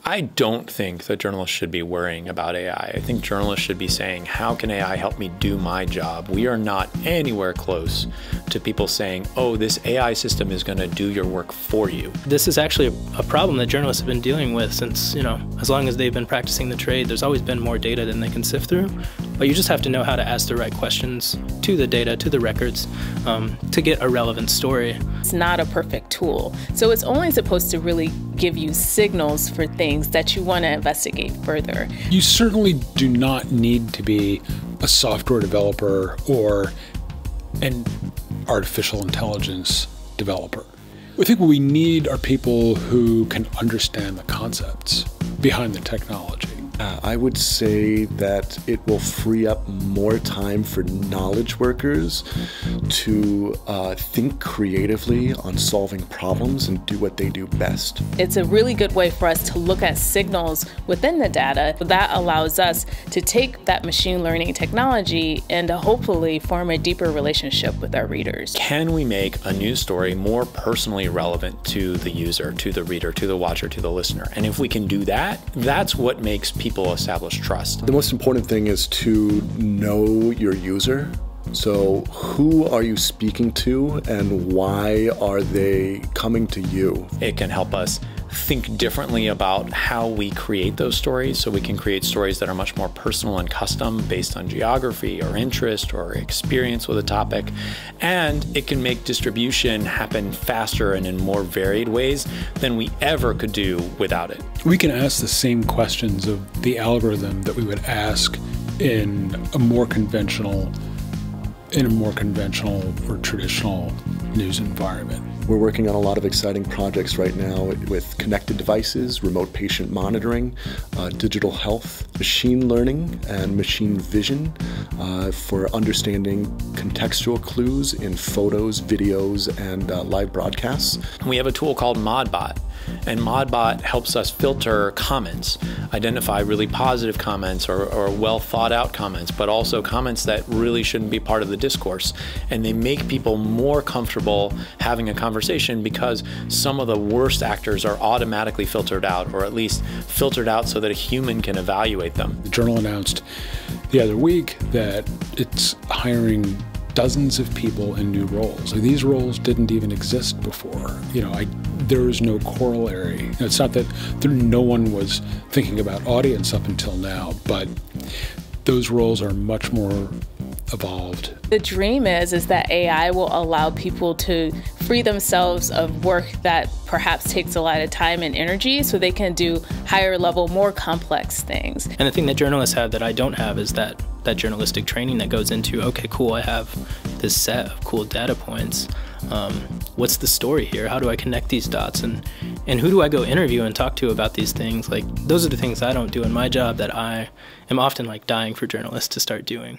I don't think that journalists should be worrying about AI. I think journalists should be saying, how can AI help me do my job? We are not anywhere close to people saying, oh, this AI system is going to do your work for you. This is actually a problem that journalists have been dealing with since, as long as they've been practicing the trade. There's always been more data than they can sift through. But you just have to know how to ask the right questions to the data, to the records, to get a relevant story. It's not a perfect tool. So it's only supposed to really give you signals for things that you want to investigate further. You certainly do not need to be a software developer or an artificial intelligence developer. I think what we need are people who can understand the concepts behind the technology. I would say that it will free up more time for knowledge workers to think creatively on solving problems and do what they do best. It's a really good way for us to look at signals within the data. That allows us to take that machine learning technology and to hopefully form a deeper relationship with our readers. Can we make a news story more personally relevant to the user, to the reader, to the watcher, to the listener? And if we can do that, that's what makes people establish trust. The most important thing is to know your user. So who are you speaking to and why are they coming to you? It can help us think differently about how we create those stories, so we can create stories that are much more personal and custom based on geography or interest or experience with a topic. And it can make distribution happen faster and in more varied ways than we ever could do without it. We can ask the same questions of the algorithm that we would ask in a more conventional or traditional news environment. We're working on a lot of exciting projects right now with connected devices, remote patient monitoring, digital health, machine learning, and machine vision for understanding contextual clues in photos, videos, and live broadcasts. We have a tool called ModBot, and ModBot helps us filter comments, identify really positive comments or well thought out comments, but also comments that really shouldn't be part of the discourse. And they make people more comfortable having a conversation because some of the worst actors are automatically filtered out, or at least filtered out so that a human can evaluate them. The Journal announced the other week that it's hiring dozens of people in new roles. These roles didn't even exist before. There is no corollary. It's not that no one was thinking about audience up until now, but those roles are much more evolved. The dream is that AI will allow people to free themselves of work that perhaps takes a lot of time and energy so they can do higher level, more complex things. And the thing that journalists have that I don't have is that journalistic training that goes into, okay, cool, I have this set of cool data points. What's the story here? How do I connect these dots? And who do I go interview and talk to about these things? Like, those are the things I don't do in my job that I am often dying for journalists to start doing.